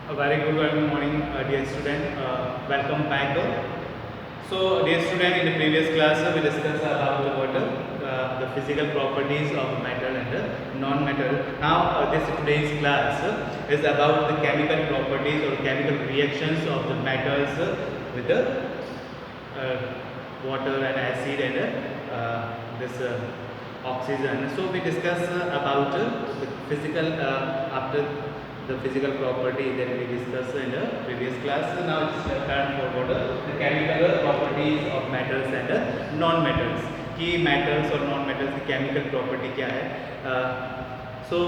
A very good morning, dear student. Welcome back. So, dear student, in the previous class, we discussed about the physical properties of metal and non-metal. Now, this today's class is about the chemical properties or chemical reactions of the metals with the water and acid and this oxygen. So, we discuss about the physical after the physical property that we discussed in the previous class. So now it's turn forward the chemical properties of metals and non-metals. कि metals और non-metals की chemical property क्या है? So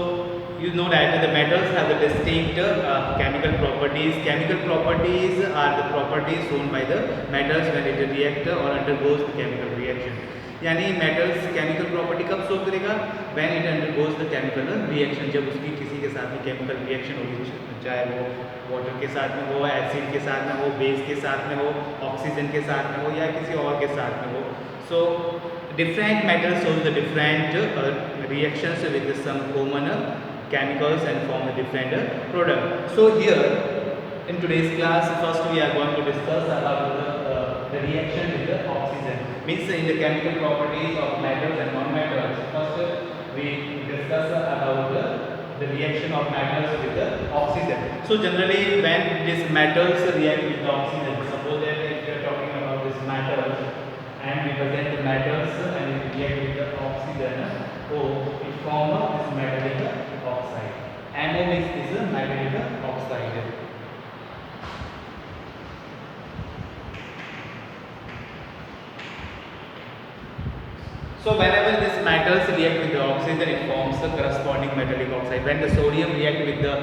you know that the metals have the distinct chemical properties. Chemical properties are the properties shown by the metals when it react or undergoes the chemical reaction. यानी metals chemical property कब show करेगा? When it undergoes the chemical reaction, जब उसकी किसी के साथ में chemical reaction होगी, चाहे वो वाटर के साथ में हो, एसिड के साथ में हो, बेस के साथ में हो, ऑक्सीजन के साथ में हो या किसी और के साथ में हो. सो different metals show the different reactions with some common chemicals and form a different product. So here in today's class, first we are going to discuss about the reaction with the oxygen. Means in the chemical properties of metals and non-metals. First we discuss about the reaction of metals with the oxygen. So generally when these metals react with the oxygen, suppose that if we are talking about this metals and we present the metals and it react with the oxygen, so it forms this metallic oxide. MO means is a metallic oxide. So whenever these metals react with the oxygen, it forms the corresponding metallic oxide. When the sodium react with the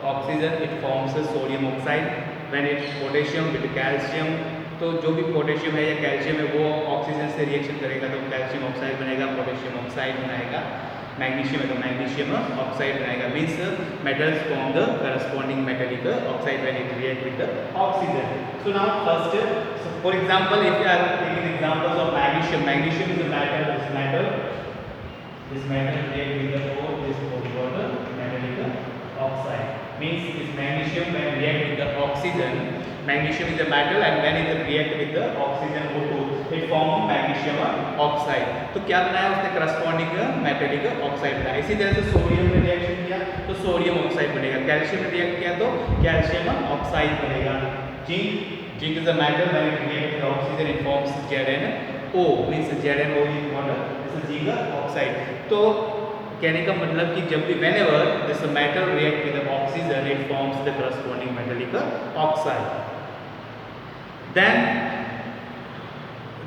oxygen, it forms the sodium oxide. When it potassium with the calcium, तो जो भी potassium है या calcium है वो oxygen से reaction करेगा तो कैल्शियम ऑक्साइड बनेगा, पोटेशियम ऑक्साइड बनाएगा. मैग्नीशियम है तो मैग्नीशियम ऑक्साइड बनाएगा. Means metals form the corresponding metallic oxide when it react with the oxygen. So now first, for example, if you are taking examples of magnesium. Magnesium is a metal. This metal react with the ore, this water metallic oxide. Means this magnesium when react with the oxygen, magnesium is a metal and when it react with the oxygen O2, it form magnesium oxide. तो क्या बनाया उसने? Corresponding metallic oxide बनाया. इसी तरह से sodium ने reaction किया तो सोडियम ऑक्साइड बनेगा. कैल्शियम ने रिएक्ट किया तो कैल्शियम ऑक्साइड बनेगा. Zinc is a metal when it react with oxygen it forms ZnO. Means ZnO is water, this is zinc oxide. तो कहने का मतलब कि जब भी whenever this metal react with the oxygen, it forms the corresponding metallic oxide. Then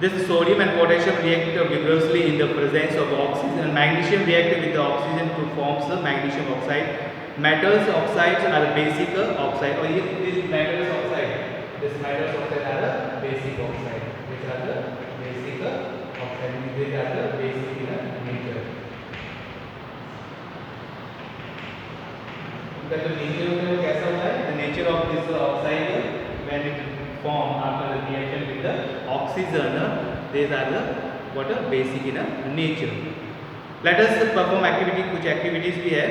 this sodium and potassium react vigorously in the presence of oxygen, and magnesium react with the oxygen to forms the magnesium oxide. Metals oxides are basic oxide, और ये this metals oxide, this metals oxide are the basic oxide. These are the basic oxide. These are the basic in nature. The nature of it कैसा होता है? The nature of this oxide when it form after the reaction with the oxygen, these are the what are basic in nature. Let us perform activity. कुछ activities भी है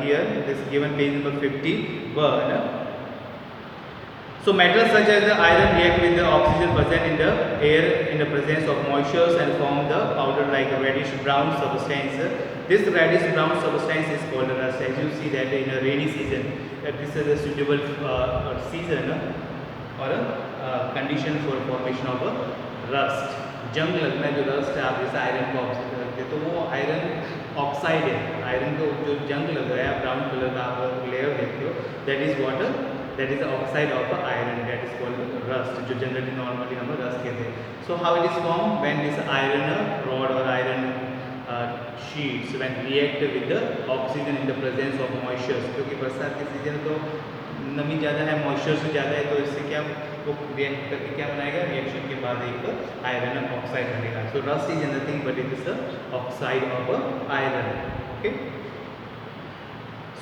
here. This given page number 51. So metals such as the iron react with the oxygen present in the air in the presence of moistures and form the powder like a reddish brown substance. This reddish brown substance is called rust. As you see that in a rainy season, this is a suitable season or a condition for formation of a rust. जंग लगना है, जो rust है, आप जैसे iron को observe करते हैं तो वो आयरन ऑक्साइड है. आयरन को जो जंग लग रहा है, ब्राउन कलर का आप लेयर देखते हो, that is water, that is the oxide of iron, that is called rust, जो generally normally हम rust कहते हैं. So how it is formed? When this iron rod or iron sheets when react with the oxygen in the presence of moisture. क्योंकि बरसात के season तो नमी ज़्यादा है, मॉइस्चर से ज़्यादा है, तो इससे क्या वो रिएक्ट करके क्या बनाएगा? रिएक्शन के बाद एक आयरन ऑक्साइड बनेगा. So rust is nothing but it is the oxide of iron. Okay.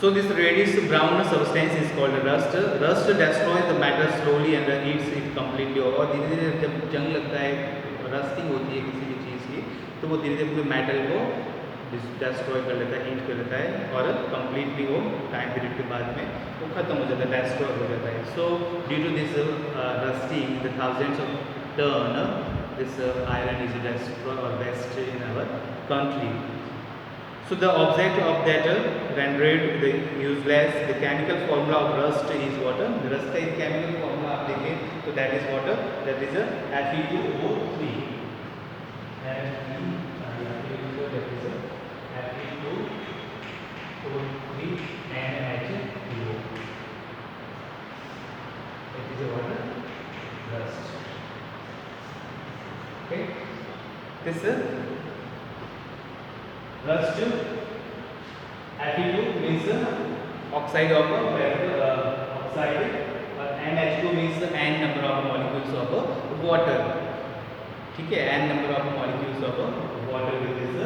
So this reddish brown substance is called rust. Rust destroys the metal slowly and eats it completely. और धीरे धीरे जब जंग लगता है, rusting होती है किसी भी चीज़ की, तो वो धीरे धीरे पूरे मेटल को डिस्ट्रॉय कर लेता है, हीट कर लेता है और कंप्लीटली वो टाइम पीरियड के बाद में वो खत्म हो जाता है, डिस्ट्रॉय हो जाता है. So due to this rusting the thousands of ton this iron is destroyed or waste in our country. So the object of that rendered the useless. The chemical formula of rust is what? The rust का chemical formula आप देखें तो that is what? That is a Fe2O3. Fe2O3 NH2O. It is a what? Rust. Okay. This rust Fe2 means oxide of oxide, NH2 means n number of molecules of water. ठीक है, n number of molecules of water with this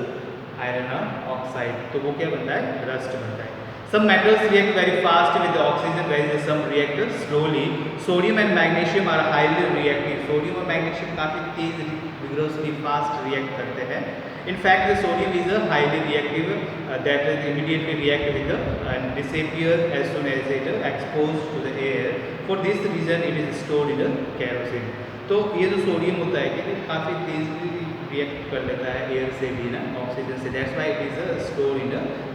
iron oxide. तो वो क्या बनता है? Rust बनता है. Some metals react very fast with the oxygen, whereas some react slowly. Sodium and magnesium are highly reactive. Sodium और magnesium काफी तेज, vigorously fast react करते हैं. In fact, the sodium is a highly reactive that immediately react with the and disappear as soon as it exposed to the air. For this reason, it is stored in the kerosene. तो ये जो sodium होता है कि काफ़ी तेज react कर लेता है एयर से भी ना, ऑक्सीजन से. That's why it is store in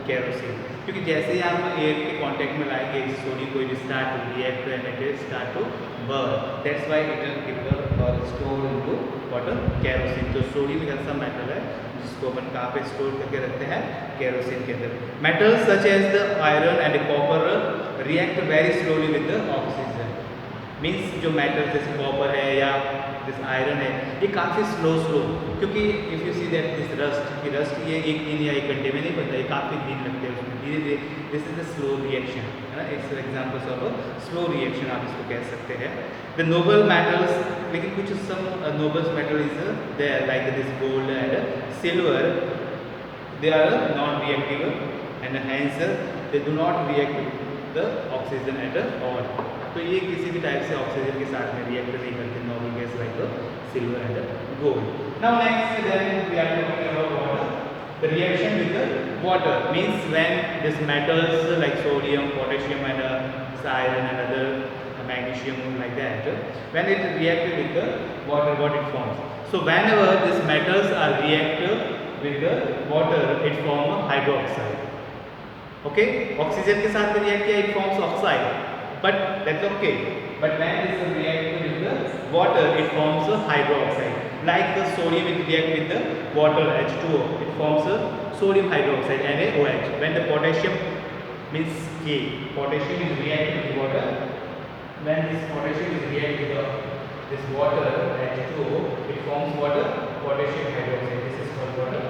kerosene. क्योंकि जैसे ही आप एयर के कांटेक्ट में लाएंगे सोडियम को start to react and it is start to burn. That's why it is given or store into water kerosene. तो सोडियम एक ऐसा मेटल है जिसको अपन कहाँ पे स्टोर करके रखते हैं? केरोसिन के अंदर. Metals such as the iron and copper react very slowly with the oxygen. Means जो मेटल जैसे कॉपर है या दिस आयरन है ये काफ़ी स्लो क्योंकि if you see that this rust ये एक दिन या एक घंटे में नहीं बनता, ये काफ़ी दिन लगते हैं उसमें धीरे धीरे. This is the slow reaction है ना. It's examples of slow reaction आप इसको कह सकते हैं. द नोबल मेटल्स, लेकिन कुछ some noble metal is there like this gold and silver, they are non reactive and hence they do not react with the oxygen at all. तो ये किसी भी टाइप से ऑक्सीजन के साथ में रिएक्ट नहीं करते, normal gas like silver and gold. Now next then we are talking about water. The reaction with the water means when this metals like sodium, potassium and iron and other magnesium like that, when it reacts with the water, what it forms. So whenever these metals are react with the water, it forms hydroxide. Okay, oxygen के साथ react किया, it forms oxide. But that's okay. But when this reacts with the water, it forms a hydroxide. Like the sodium, it reacts with the water H2O. It forms a sodium hydroxide NaOH. When the potassium means K, potassium is reacting with water. When this potassium is reacting with this water H2O, it forms water potassium hydroxide. This is called water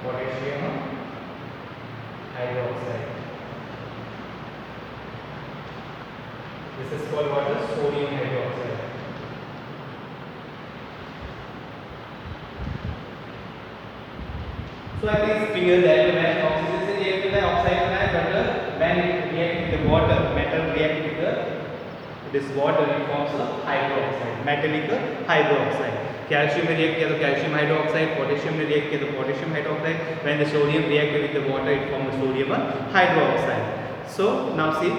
potassium hydroxide. This is called water sodium hydroxide. So I think it's clear that when oxygen से react होता है oxide होता है, but when it react with the water, metal react with this water, it forms a hydroxide, metallic hydroxide. Calcium में react किया तो calcium hydroxide, potassium में react किया तो potassium hydroxide. When the sodium react with the water, it forms sodium hydroxide. So now C,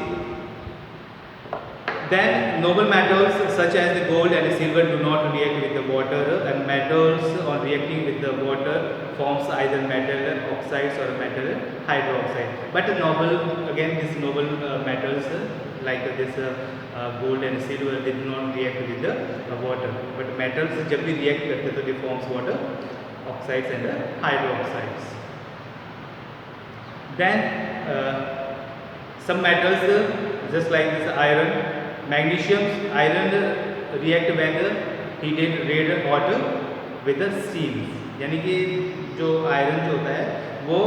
then noble metals such as the gold and silver do not react with the water, and metals on reacting with the water forms either metal oxides or metal hydroxide. But noble, again these noble metals like this gold and silver, they do not react with the water. But metals जब भी react करते तो they forms water oxides and hydroxides. Then some metals just like this iron, magnesium, iron react when the heated red hot with the steam. यानी कि जो iron जो होता है वो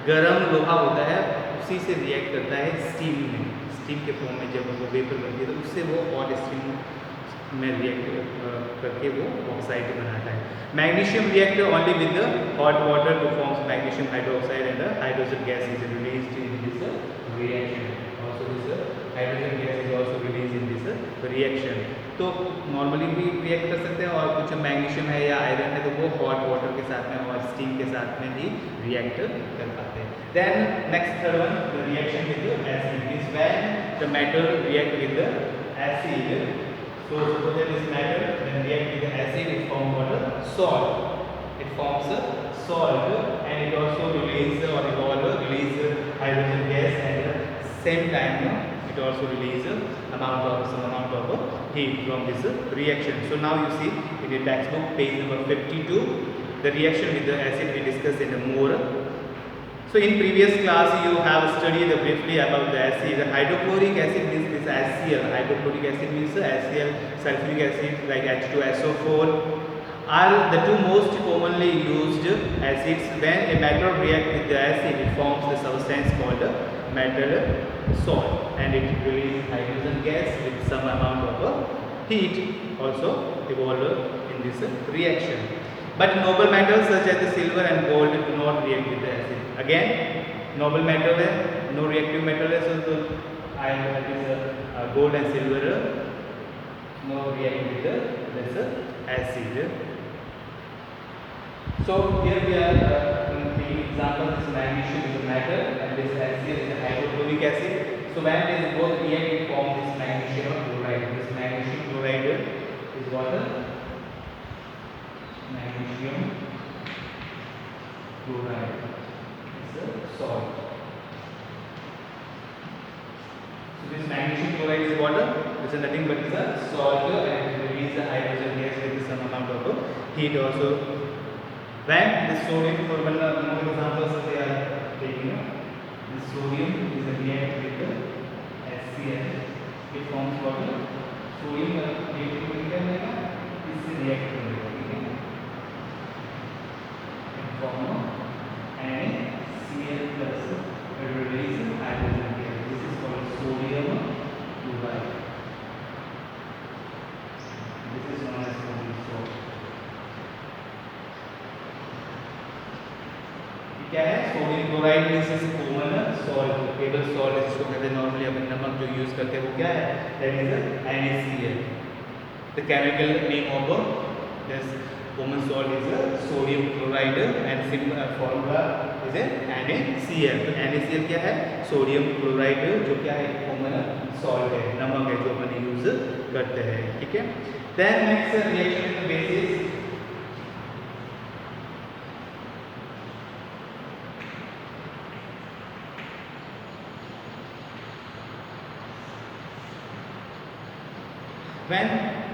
गर्म लोहा होता है, उसी से रिएक्ट करता है स्टीम में. स्टीम के फॉर्म में जब वो वेपर बनती है तो उससे वो हॉट स्टीम में रिएक्ट करके वो ऑक्साइड बनाता है. Magnesium react only with the hot water two forms magnesium hydroxide and hydrogen gas is released in this reaction. Also this hydrogen gas is also released in this reaction. तो normally भी react कर सकते हैं, और कुछ magnesium है या iron है तो वो हॉट वाटर के साथ में और स्टीम के साथ में ही रिएक्ट कर पाते हैं. Then next third one, the reaction with acid is when the metal react with acid. So suppose that this metal then react with the acid, it forms what? Salt. It forms a salt, and it also release or release hydrogen gas, and at the same time it also release some amount of heat from this reaction. So now you see in the textbook page number 52, the reaction with the acid we discussed in more. So in previous class you have studied briefly about the acid. Hydrochloric acid means this HCl. Hydrochloric acid means HCl. Sulfuric acid like H2SO4 are the two most commonly used acids. When a metal reacts with the acid, it forms the substance called metal salt, and it releases hydrogen gas with some amount of heat also evolved in this reaction. But noble metals such as the silver and gold do not react with the acid. Again, noble metal है, no reactive metal है, so iron that is gold and silver no react with this acid. So here we are the example, this magnesium is a metal and this HCl is a hydrochloric acid. So when these both react, it form this magnesium chloride. This magnesium chloride is what? Magnesium chloride is a salt. So this magnesium chloride is water. This is nothing but is a salt, and it releases the hydrogen gas with some amount of heat also. When the sodium, for one example they are taking, the sodium is a react with the HCl. It forms water. Sodium is react form NaCl plus, it releases hydrogen gas. This is called sodium chloride. This is known as sodium salt. क्या है? Sodium chloride means is common salt, table salt जिसको कहते हैं normally अपन नमक जो use करते हैं वो क्या है? That is NaCl. The chemical name of this common salt is sodium chloride, and simple formula is NaCl. तो NaCl क्या है? सोडियम क्लोराइड, जो क्या है? कॉमन सॉल्ट है, नमक है जो अपन यूज करते हैं. ठीक है. Then next reaction with basis. When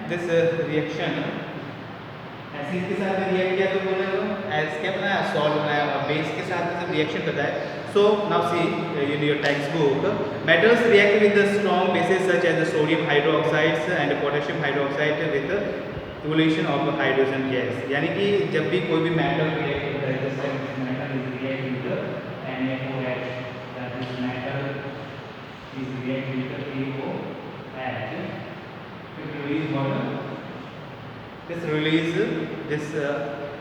this reaction acid के साथ में रिएक्ट किया तो बोले तो एस क्या बनाया? सॉल्ट बनाया, और बेस के साथ में जब रिएक्शन करता है. So now see in your text book, metals react with the strong basis such as the sodium hydroxides and potassium hydroxide with evolution of hydrogen gas. यानी कि जब भी कोई भी मेटल रिएक्ट करता है, जैसे metal is react with NaOH, that is metal is react with AOH. Release water. This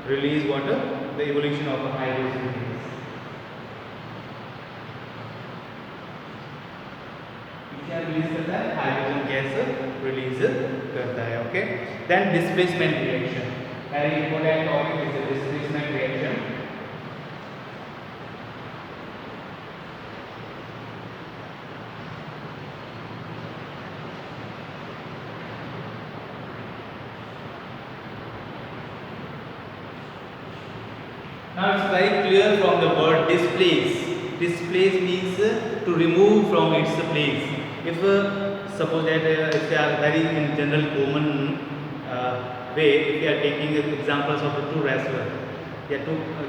release water, the evolution of a hydrogen gas. क्या रिलीज करता है? हाइड्रोजन गैस रिलीज करता है. Okay. Then displacement reaction, very important topic is displacement reaction. Now it's very clear from the word displace. Displace means to remove from its place. If suppose that if they are very in general common way, if we are taking examples of the two wrestler या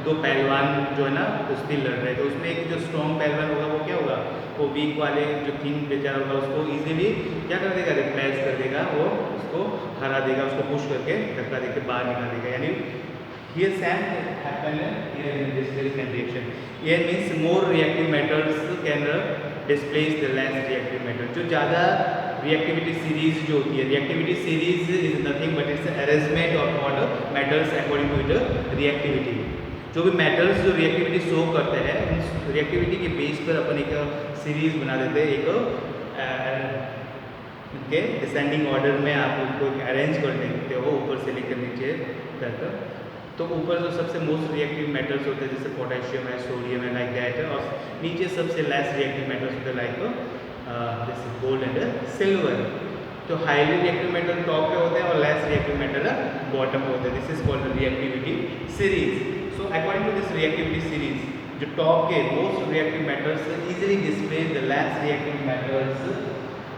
दो पहलवान जो है ना कुश्ती लड़ रहे हैं, तो उसमें एक जो स्ट्रॉन्ग पहलवान होगा वो क्या होगा? वो वीक वाले जो थिन बेचारा होगा उसको इजीली क्या कर देगा? रिप्लेस कर देगा, वो उसको हरा देगा, उसको पुश करके धक्का देके बाहर निकाल देगा. यानी here same happen here in displacement reaction. Here means more reactive metals can displace the less reactive metal. जो ज़्यादा reactivity series जो होती है, reactivity series is nothing but it's arrangement of what metals according to its reactivity. जो भी metals जो reactivity show करते हैं, उन reactivity के बेस पर अपन एक सीरीज बना देते हैं, एक ओके, डिसेंडिंग ऑर्डर में आप उनको अरेंज कर देते हो ऊपर से लेकर नीचे तक। तो ऊपर जो सबसे मोस्ट रिएक्टिव मेटल्स होते हैं जैसे पोटेशियम है, सोडियम है, लाइक दैट, और नीचे सबसे लेस रिएक्टिव मेटल्स होते हैं लाइक जैसे गोल्ड एंड सिल्वर। तो हाईली रिएक्टिव मेटल टॉप पे होते हैं और लेस रिएक्टिव मेटल बॉटम पे होते हैं। This is called reactivity series. So according to this reactivity series, जो टॉप के most reactive metals easily display the less reactive metals,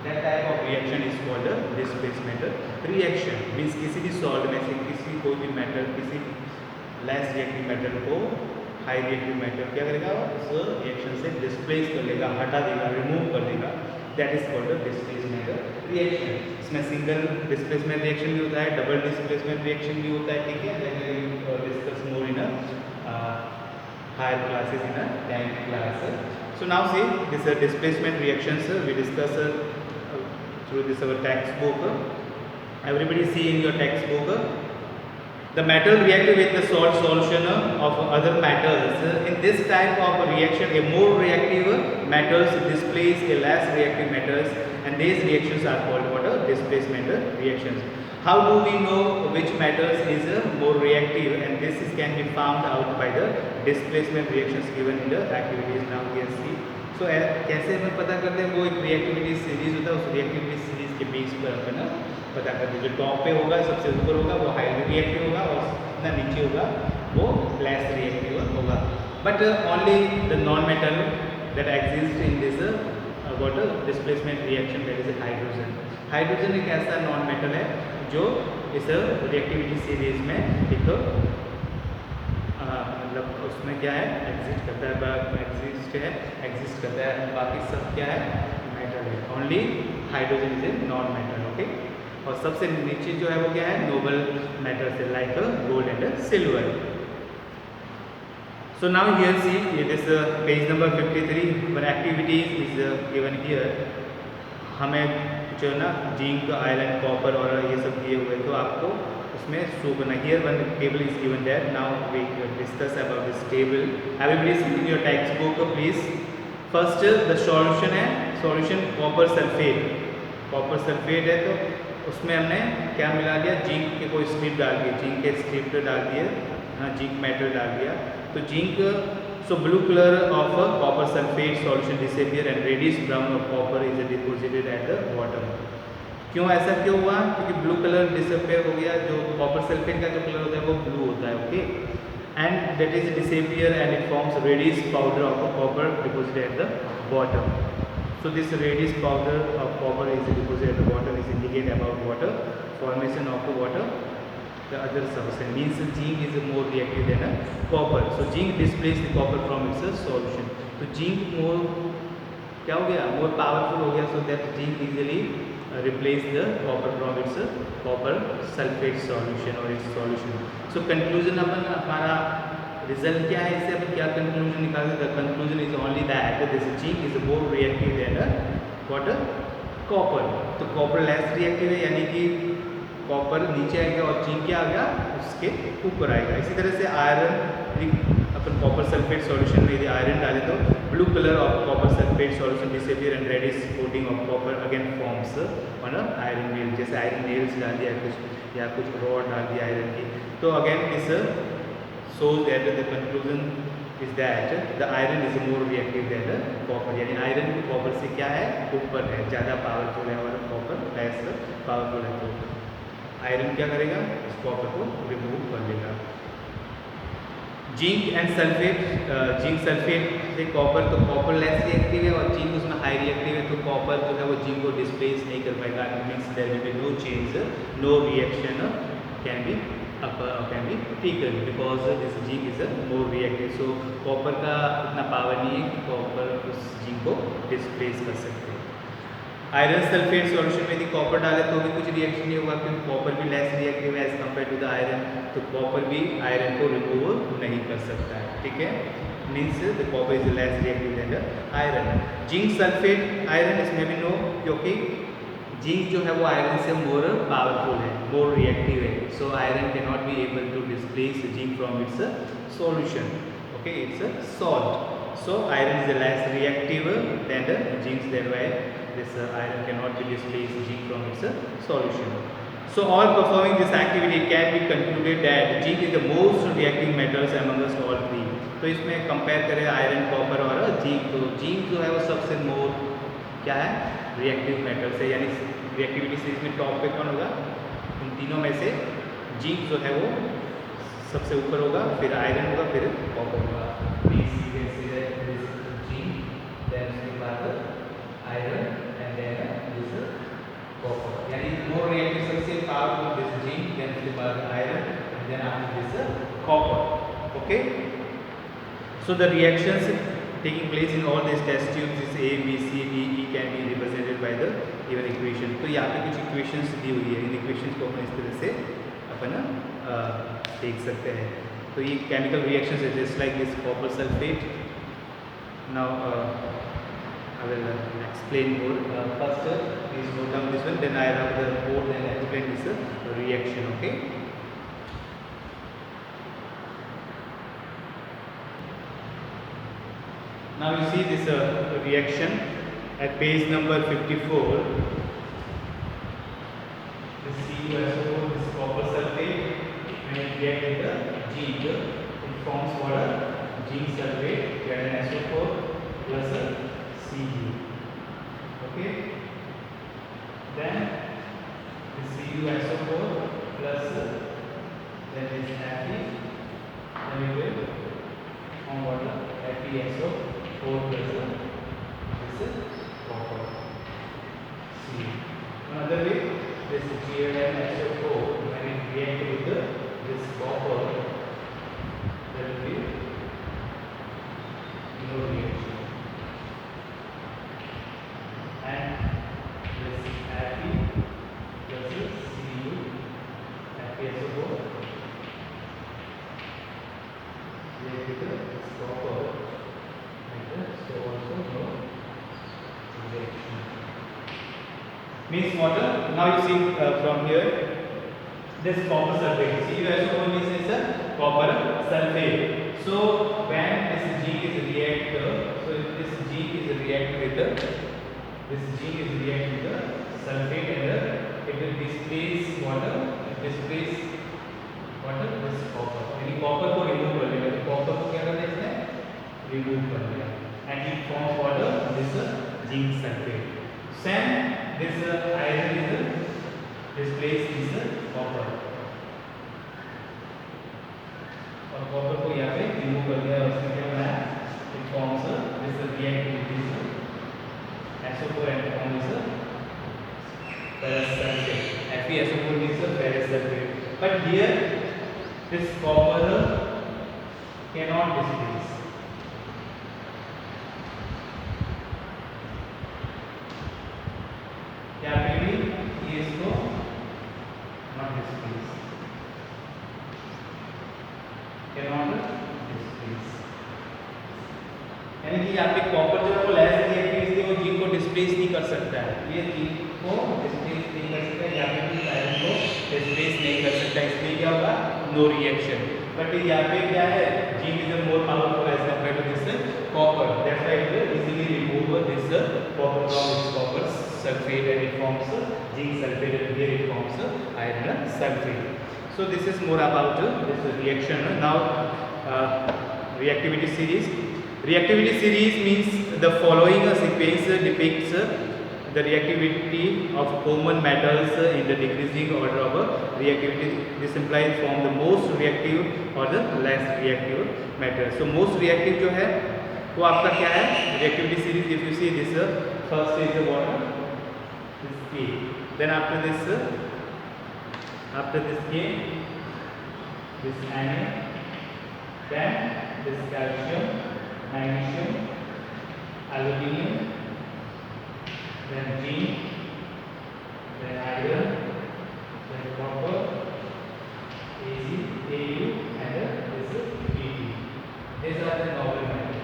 that type of reaction is called a displacement reaction। means किसी भी salt में से किसी कोई भी metal किसी लेस रिएक्टिव मेटल को हाई रिएक्टिव मेटल क्या करेगा, उस रिएक्शन से डिस्प्लेस कर लेगा, हटा देगा, रिमूव कर देगा। That is called displacement reaction. इसमें सिंगल डिस्प्लेसमेंट रिएक्शन भी होता है, डबल डिस्प्लेसमेंट रिएक्शन भी होता है, ठीक है, discuss more in higher classes in a 10th class। So now see this displacement reactions we discuss through this our textbook। Everybody see in your textbook the metal react with the salt solution of other metals। In this type of reaction a more reactive metals displace a less reactive metals, and these reactions are called what displacement reactions। How do we know which metals is more reactive, and this is can be found out by the displacement reactions given in the activities। Now here see, so कैसे हम पता करते हैं, वो एक reactivity series होता है, उस रिएक्टिविटी सीरीज के बेस पर अपन पता करते हैं। जो टॉप पे होगा सबसे ऊपर होगा वो हाईली रिएक्टिव होगा, और जितना नीचे होगा वो लेस रिएक्टिव होगा। But only the non metal that exist in this what displacement reaction, that is hydrogen. Hydrogen एक ऐसा नॉन मेटल है जो इस रिएक्टिविटी सीरीज में एक मतलब उसमें क्या है, एग्जिस्ट करता है, एग्जिस्ट करता है, बाकी सब क्या है, मेटल है। Only hydrogen is a non metal, okay. और सबसे नीचे जो है वो क्या है, नोबल मेटल से like gold and silver. So now here see it is page number 53 where activities is given here। हमें जो है ना जिंक, आयरन, कॉपर और ये सब दिए हुए, तो आपको उसमें शो करना। Here one table is given there. Now we discuss about this table. Everybody see in your text book please. First the solution है, solution copper sulphate. Copper sulphate है तो उसमें हमने क्या मिला दिया, जिंक के कोई स्ट्रिप डाल दिए, जिंक के स्ट्रिप डाल दिए, हाँ जिंक मेटल डाल दिया। तो zinc, so blue color of copper sulfate solution disappear and reddish brown of copper is deposited at the bottom। क्यों ऐसा क्यों हुआ, क्योंकि ब्लू कलर डिसअपियर हो गया। जो कॉपर सल्फेट का जो कलर होता है वो ब्लू होता है, okay, and that is disappear and it forms reddish powder of copper deposited at the bottom. So this reddish powder of copper is deposited at the bottom is indicate about water formation of the water the other substance, means zinc is more reactive than copper। So zinc displaces the copper from its solution। तो zinc more क्या हो गया, more powerful हो गया, so that zinc easily replace the copper from its copper sulfate solution or its solution। So conclusion अपन हमारा result क्या है, इससे अपन क्या कंक्लूजन निकालते हैं, the conclusion is only that this zinc is more reactive than what copper. तो copper less reactive है, यानी कि कॉपर नीचे आएगा और जिंक क्या आ गया, उसके ऊपर आएगा। इसी तरह से आयरन, अपन कॉपर सल्फेट सॉल्यूशन में यदि आयरन डालें तो blue colour of copper sulphate solution disappear and reddish coating of copper again forms on iron nail. जैसे आयरन नेल्स डाल दिया कुछ या कुछ रॉड डाल दिया आयरन की, तो again this shows that the conclusion is that the iron is more reactive than the copper। यानी आयरन कॉपर से क्या है, ऊपर है, ज़्यादा पावरफुल है, और कॉपर लेस पावरफुल है। तो आयरन क्या करेगा, इस कॉपर को रिमूव कर लेगा। Zinc and sulphate, zinc sulphate से कॉपर, तो कॉपर लेस रिएक्टिव है और जिंक उसमें हाई रिएक्टिव है, तो कॉपर जो है वो जिंक को डिस्प्लेस नहीं कर पाएगा। Means there will be no change, no reaction can be taken because this zinc is a more reactive। so copper का इतना पावर नहीं है कि कॉपर उस जिंक को डिस्प्लेस कर सकते हैं। आयरन सल्फेट सॉल्यूशन में यदि कॉपर डाले तो भी कुछ रिएक्शन नहीं होगा, क्योंकि कॉपर भी लेस रिएक्टिव है as compare to the iron. तो कॉपर भी आयरन को रिमूव नहीं कर सकता है, ठीक है, means the copper is less reactive than the iron. Zinc sulphate iron, इसमें भी नो, क्योंकि जिंक जो है वो आयरन से मोर पावरफुल है, मोर रिएक्टिव है। So iron can not be able to displace zinc from its solution, okay, its salt. So iron is less reactive than the zinc. Thereby this iron cannot be displaced zinc from its solution. So all performing this activity it can be concluded that zinc is the most reactive metals amongst all three. तो इसमें compare करें iron copper और zinc, तो zinc जो है वो सबसे मोर क्या है रिएक्टिव मेटल से, यानी रिएक्टिविटी सीरीज में टॉप पे कौन होगा, इन तीनों में से जिंक जो है वो सबसे ऊपर होगा, फिर आयरन होगा, फिर कॉपर होगा। Iron and then this copper, यानी मोर रिएक्टिव सबसे पावरफुल दिस जिंक, देन उसके बाद iron and then after this copper. Okay, so the reactions taking place in all these test tubes is A, B, C, D, E can be represented by the given equation. तो यहाँ पे कुछ equations दी हुई है, इन equations को अपन इस तरह से अपन देख सकते हैं। तो ये chemical reactions is just like this copper sulfate. Now I will explain more. First, please note down this one. Then I have the board. Then I explain this reaction. Okay. Now you see this reaction at page number 54. This CuSO4, this copper sulfate, when it reacts with the zinc, it forms what a zinc sulfate, get an SO4 plus a Cu. Okay. Then this CuSO4 plus then this Fe, then it will form what a FeSO4 plus this copper. See, another way, this GaNSO4 when it reacts with this copper, there will be no reaction. And this Fe plus Cu, FeSO4 react with this copper. So also no reaction. Means what? Now you see from here this copper sulfate. CuSO4 means it's a copper sulfate. So when this zinc is react, so if this zinc is react with the sulfate and it will displace water. It displace water this copper. यानी copper को remove कर देगा. तो copper को क्या करना है इसने? Remove कर देगा. And it forms water this zinc sulfate. Same this iron is displaced this copper. और copper को यहाँ पे remove कर दिया और उसने क्या बनाया? It forms this react with this SO4 and forms ferrous sulfate. FeSO4 means ferrous sulfate. But here this copper cannot displace. क्या पे भी ये इसको not displace, cannot displace, यानी कि यहाँ पे कॉपर जो है वो लेस रिएक्टिव इसलिए वो जिंक को डिस्प्लेस नहीं कर सकता है, ये जिंक को डिस्प्लेस नहीं कर सकता है, यहाँ पे भी आयरन को डिस्प्लेस नहीं कर सकता, इसलिए क्या होगा नो रिएक्शन। बट यहाँ पे क्या है zinc is more powerful as compared to this copper, that's why it will easily remove this copper from its copper sulfate and it forms zinc sulfate and here it forms iron sulfate. So this is more about this reaction. Now reactivity series. Reactivity series means the following sequence depicts the reactivity of common metals in the decreasing order of reactivity. This implies from the most reactive or the less reactive metal. So most reactive जो है वो आपका क्या है reactivity series. If you see this first is the water, this K, then after this K, this Na, then this calcium, magnesium, aluminium, then zinc, then iron, then copper, Ag, Au, and this is Bt. These are the noble metals.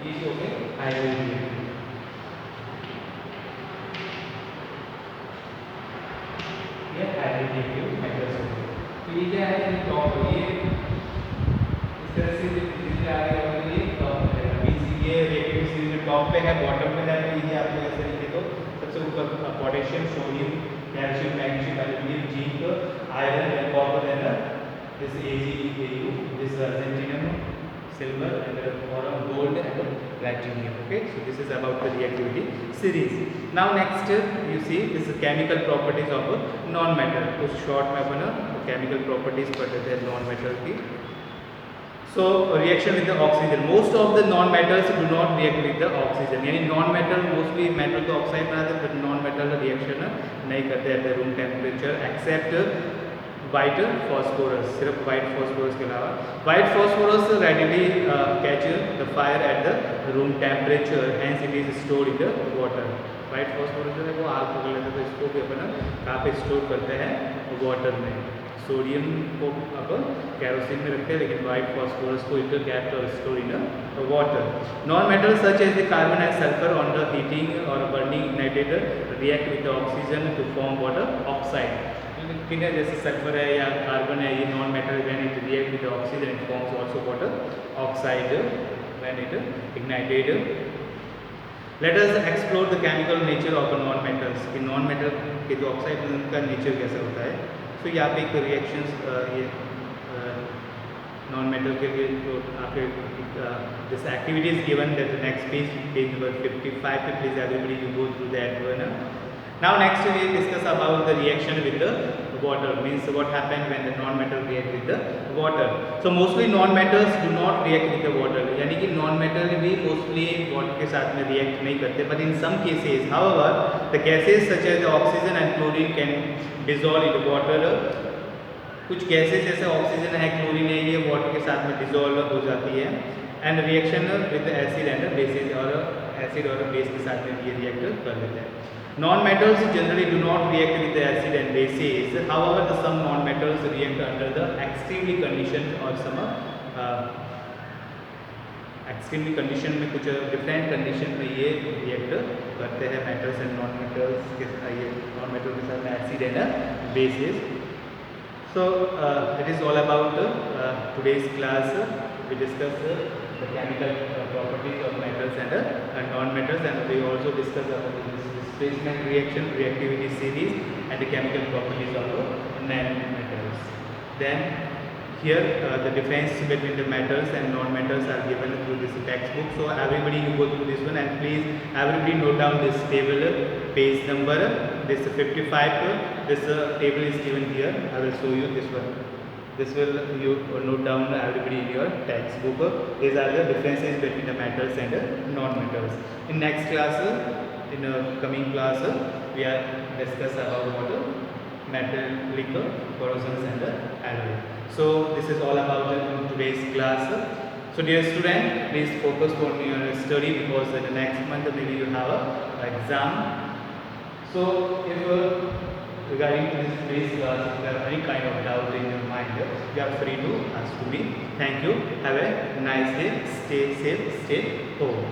ये हो गए iron reactive. ये iron reactive metals हो गए। तो ये क्या है टॉप ये इस तरह से धीरे आगे और ये टॉप पे रहेगा। बीच ये रिएक्टिव सीरीज टॉप पे है, बॉटम पे है, तो ये आपको ऐसे लिखे तो सबसे ऊपर potassium, sodium, calcium, magnesium, aluminium, zinc, iron and copper and this AgAu, this argentinium, silver and gold and platinum. Okay, so this is about the reactivity series. Now next you see this is chemical properties of non-metal. तो short में अपन chemical properties पढ़ लेते हैं non-metal की. So reaction with the oxygen. Most of the non-metals do not react with the oxygen. यानी non-metal mostly metal तो oxide बनाते हैं, but non-metal reaction नहीं करते at the room temperature except white phosphorus, सिर्फ वाइट फॉस्फोरस के अलावा. White phosphorus readily catch the fire at the room temperature, hence it is stored in the water. White phosphorus जो है वो आग पकड़ लेता है, तो इसको भी अपन कहाँ पे स्टोर करते हैं, वाटर में. सोडियम को अब कैरोसिन में रखते हैं, लेकिन वाइट फॉस्फोरस को it kept or store in water. Non metal such as the carbon and sulphur on the heating or burning ignited react with the oxygen to form water oxide. ठीक है, जैसे sulphur है या carbon है, ये non metal when it react with oxygen it forms also water oxide when it ignited. Let us explore the chemical nature of non metals. कि non metal के जो ऑक्साइड का नेचर कैसा होता है. तो यहाँ पे एक रिएक्शंस ये नॉन मेटल के लिए जो आपके this activity is given that the next page number 55 पे please everybody you go through that one. Now next we discuss about the reaction with the water, means what happens when the non-metal react with the water. So mostly non-metals do not react with the water, यानी कि non-metal भी mostly water के साथ में react नहीं करते, but in some cases however the gases such as the oxygen and chlorine can dissolve in the water. कुछ gases जैसे ऑक्सीजन है, क्लोरीन है, ये वाटर के साथ में डिजोल्व हो जाती है. And reaction with acid and bases, और एसिड और बेस के साथ में ये रिएक्ट कर लेते हैं. Non-metals generally do not react with the acid and bases. However, some non-metals react under the extremely conditions or some extremely condition में कुछ different condition में ये react करते हैं metals and non-metals के ये non-metal के साथ में acid and bases. So it is all about today's class. We discuss the chemical properties of metals and non-metals, and we also discuss about the displacement reaction, reactivity series, and the chemical properties of non-metals. Then here the difference between the metals and non-metals are given through this textbook. So everybody you go through this one, and please everybody note down this table, page number this 55. This table is given here. I will show you this one. This will you note down everybody in your textbook. These are the differences between the metals and non-metals. In next class, in a coming class, we are discuss about what metallic corrosions and alloy. So this is all about today's class. So dear student, please focus on your study, because in the next month maybe you have a exam. So if regarding to this today's class, if you have any kind of doubt in your mind, you are free to ask to me. Thank you. Have a nice day. Stay safe. Stay home.